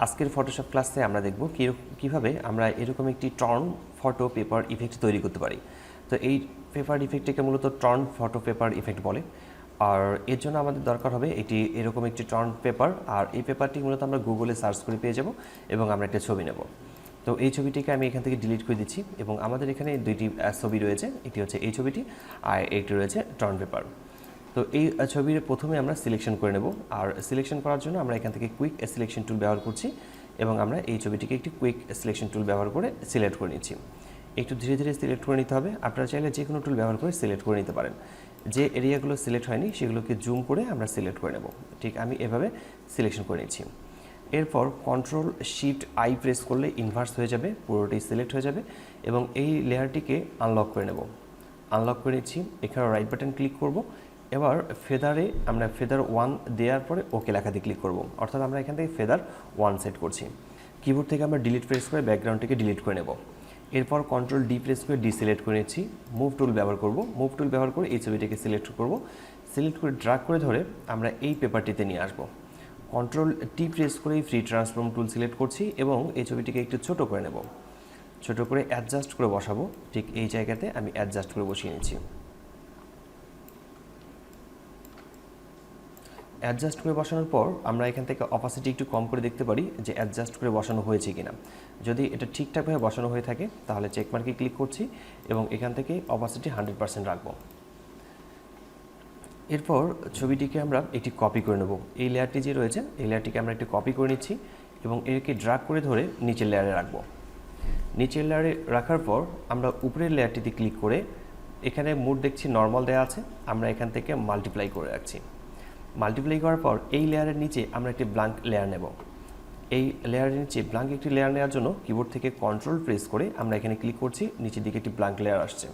আজকের ফটোশপ ক্লাসে আমরা দেখব কিভাবে আমরা এরকম একটি টর্ন ফটো পেপার ইফেক্ট তৈরি করতে পারি। তো এই পেপার ইফেক্টটিকে মূলত টর্ন ফটো পেপার ইফেক্ট বলে। আর এর জন্য আমাদের দরকার হবে এরকম একটি টর্ন পেপার, আর এই পেপারটি মূলত আমরা গুগলে সার্চ করে পেয়ে যাব এবং আমরা একটা ছবি নেব। তো এই ছবিটিকে আমি এখান থেকে ডিলিট করে দিচ্ছি এবং আমাদের এখানে দুইটি ছবি রয়েছে, একটি হচ্ছে এই ছবিটি আর একটি রয়েছে টর্ন পেপার। তো এই ছবির প্রথমে আমরা সিলেকশন করে নেব, আর সিলেকশন করার জন্য আমরা এখান থেকে কুইক সিলেকশন টুল ব্যবহার করছি এবং আমরা এই ছবিটিকে একটি কুইক সিলেকশন টুল ব্যবহার করে সিলেক্ট করে নিচ্ছি। একটু ধীরে ধীরে সিলেক্ট করে নিতে হবে, আপনারা চাইলে যে কোনো টুল ব্যবহার করে সিলেক্ট করে নিতে পারেন। যে এরিয়াগুলো সিলেক্ট হয়নি সেগুলোকে জুম করে আমরা সিলেক্ট করে নেব। ঠিক আমি এভাবে সিলেকশন করে নিচ্ছি। এরপর কন্ট্রোল শিফট আই প্রেস করলে ইনভার্স হয়ে যাবে, পুরোটাই সিলেক্ট হয়ে যাবে এবং এই লেয়ারটিকে আনলক করে নেব। আনলক করে নিচ্ছি, এখানে রাইট বাটন ক্লিক করব। এবার ফেদারে আমরা ফেদার 1 দেওয়ার পরে ওকে লেখাতে ক্লিক করব, অর্থাৎ আমরা এখান থেকে ফেদার 1 সেট করছি। কিবোর্ড থেকে আমরা ডিলিট প্রেস করে ব্যাকগ্রাউন্ডটিকে ডিলিট করে নেব। এরপর কন্ট্রোল ডি প্রেস করে ডিসিলেক্ট করে নিচ্ছি। মুভ টুল ব্যবহার করব, মুভ টুল ব্যবহার করে এই ছবিটিকে সিলেক্ট করব। সিলেক্ট করে ড্র্যাগ করে ধরে আমরা এই পেপারটিতে নিয়ে আসব। কন্ট্রোল টি প্রেস করে ফ্রি ট্রান্সফর্ম টুল সিলেক্ট করছি এবং এই ছবিটিকে একটু ছোট করে নেব। ছোট করে অ্যাডজাস্ট করে বসাবো, ঠিক এই জায়গাতে আমি অ্যাডজাস্ট করে বসিয়ে নিচ্ছি। অ্যাডজাস্ট করে বসানোর পর আমরা এখান থেকে অপাসিটি একটু কম করে দেখতে পারি যে অ্যাডজাস্ট করে বসানো হয়েছে কিনা। যদি এটা ঠিকঠাকভাবে বসানো হয়ে থাকে তাহলে চেকমার্কে ক্লিক করছি এবং এখান থেকে অপাসিটি 100% রাখবো। এরপর ছবিটিকে আমরা একটি কপি করে নেব। এই লেয়ারটি যে রয়েছে এই লেয়ারটিকে আমরা একটি কপি করে নিচ্ছি এবং একে ড্র্যাগ করে ধরে নিচের লেয়ারে রাখবো। নিচের লেয়ারে রাখার পর আমরা উপরের লেয়ারটিতে ক্লিক করে এখানে মোড দেখছি নর্মাল দেওয়া আছে, আমরা এখান থেকে মাল্টিপ্লাই করে রাখছি। মাল্টিপ্লাই করার পর এই লেয়ারের নিচে আমরা একটি ব্ল্যাঙ্ক লেয়ার নেব। এই লেয়ারের নিচে ব্ল্যাঙ্ক একটি লেয়ার নেওয়ার জন্য কিবোর্ড থেকে কন্ট্রোল প্রেস করে আমরা এখানে ক্লিক করছি, নিচের দিকে একটি ব্ল্যাঙ্ক লেয়ার আসছে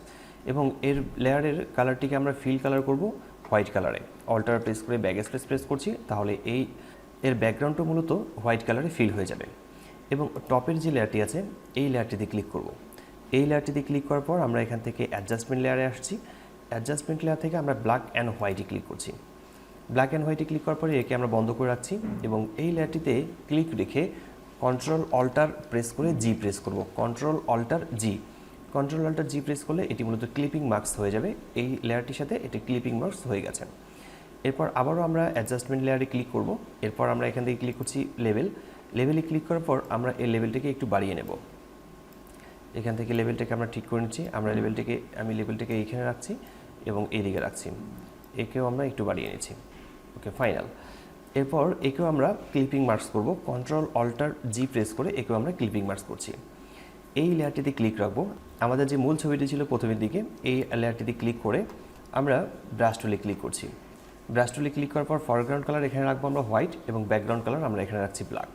এবং এর লেয়ারের কালারটিকে আমরা ফিল কালার করব হোয়াইট কালারে। অল্টার প্রেস করে ব্যাক স্পেস প্রেস করছি, তাহলে এর ব্যাকগ্রাউন্ডটা মূলত হোয়াইট কালারে ফিল হয়ে যাবে। এবং টপের যে লেয়ারটি আছে এই লেয়ারটিতে ক্লিক করব। এই লেয়ারটিতে ক্লিক করার পর আমরা এখান থেকে অ্যাডজাস্টমেন্ট লেয়ারে আসছি। অ্যাডজাস্টমেন্ট লেয়ার থেকে আমরা ব্ল্যাক অ্যান্ড হোয়াইটে ক্লিক করছি। ব্ল্যাক অ্যান্ড হোয়াইটে ক্লিক করার পরে একে আমরা বন্ধ করে রাখছি এবং এই লেয়ারটিতে ক্লিক রেখে কন্ট্রোল অল্টার প্রেস করে জি প্রেস করব। কন্ট্রোল অল্টার জি প্রেস করলে এটি মূলত ক্লিপিং মার্কস হয়ে যাবে। এই লেয়ারটির সাথে এটি ক্লিপিং মার্কস হয়ে গেছে। এরপর আবারও আমরা অ্যাডজাস্টমেন্ট লেয়ারে ক্লিক করব। এরপর আমরা এখান থেকে ক্লিক করছি লেভেলে ক্লিক করার পর আমরা এই লেভেলটাকে একটু বাড়িয়ে নেব। এখান থেকে লেভেলটাকে আমরা ঠিক করে নিচ্ছি। আমি লেভেলটাকে এইখানে রাখছি এবং এইদিকে রাখছি। একেও আমরা একটু বাড়িয়ে নিচ্ছি। ওকে, ফাইনাল। এরপর একেও আমরা ক্লিপিং মার্কস করব। কন্ট্রোল অল্টার জি প্রেস করে একেও আমরা ক্লিপিং মার্কস করছি। এই লেয়ারটিতে ক্লিক রাখবো। আমাদের যে মূল ছবিটি ছিল প্রথমের দিকে এই লেয়ারটিতে ক্লিক করে আমরা ব্রাশ টুলে ক্লিক করছি। ব্রাশ টুলে ক্লিক করার পর ফরগ্রাউন্ড কালার এখানে রাখবো আমরা হোয়াইট এবং ব্যাকগ্রাউন্ড কালার আমরা এখানে রাখছি ব্ল্যাক।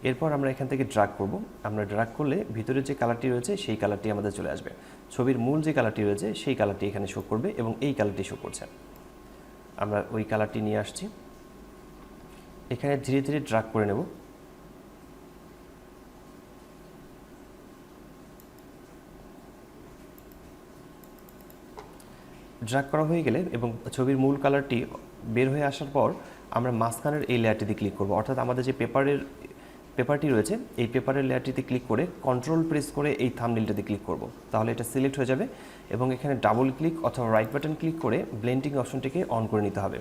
এরপর আমরা এখান থেকে ড্র্যাগ করব। আমরা ড্র্যাগ করলে ভিতরে যে কালারটি রয়েছে সেই কালারটি আমাদের চলে আসবে। ছবির মূল যে কালারটি রয়েছে সেই কালারটি এখানে শো করবে এবং এই কালারটি শো করছে। আমরা ওই কালারটি নিয়ে আসছি, এখানে ধীরে ধীরে ড্র্যাগ করে নেব। ড্র্যাগ করা হয়ে গেলে এবং ছবির মূল কালারটি বের হয়ে আসার পর আমরা মাঝখানের এই লেয়ারটিতে ক্লিক করব, অর্থাৎ আমাদের যে পেপারটি রয়েছে এই পেপারের লেয়ারটিতে ক্লিক করে কন্ট্রোল প্রেস করে এই থাম্বনেইলটাতে ক্লিক করব, তাহলে এটা সিলেক্ট হয়ে যাবে এবং এখানে ডাবল ক্লিক অথবা রাইট বাটন ক্লিক করে ব্লেন্ডিং অপশনটিকে অন করে নিতে হবে।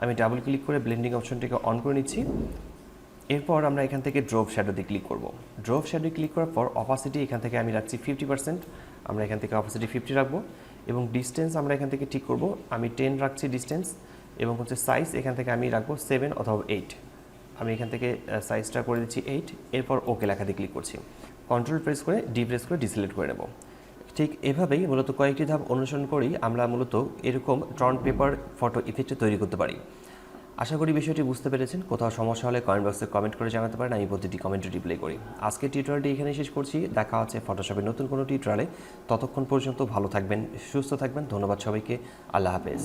আমি ডাবল ক্লিক করে ব্লেন্ডিং অপশনটিকে অন করে নিচ্ছি। এরপর আমরা এখান থেকে ড্রপ শ্যাডোতে ক্লিক করব। ড্রপ শ্যাডো ক্লিক করার পর অপাসিটি এখান থেকে আমি রাখছি 50%। আমরা এখান থেকে অপাসিটি 50 রাখবো এবং ডিস্টেন্স আমরা এখান থেকে ঠিক করব। আমি 10 রাখছি ডিস্টেন্স এবং হচ্ছে সাইজ এখান থেকে আমি রাখবো 7 অথবা 8। আমি এখান থেকে সাইজটা করে দিচ্ছি 8। এরপর ওকে লেখাতে ক্লিক করছি। কন্ট্রোল প্রেস করে ডি প্রেস করে ডিসিলেক্ট করে নেব। ঠিক এভাবেই মূলত কয়েকটি ধাপ অনুসরণ করেই আমরা মূলত এরকম টর্ন পেপার ফটো ইফেক্ট তৈরি করতে পারি। আশা করি বিষয়টি বুঝতে পেরেছেন। কোথাও সমস্যা হলে কমেন্ট বক্সে কমেন্ট করে জানাতে পারেন, আমি প্রতিটি কমেন্টে রিপ্লাই করি। আজকের টিউটোরিয়ালটি এখানে শেষ করছি। দেখা হচ্ছে ফটোশপের নতুন কোনো টিউটোরিয়ালে। ততক্ষণ পর্যন্ত ভালো থাকবেন, সুস্থ থাকবেন। ধন্যবাদ সবাইকে। আল্লাহ হাফেজ।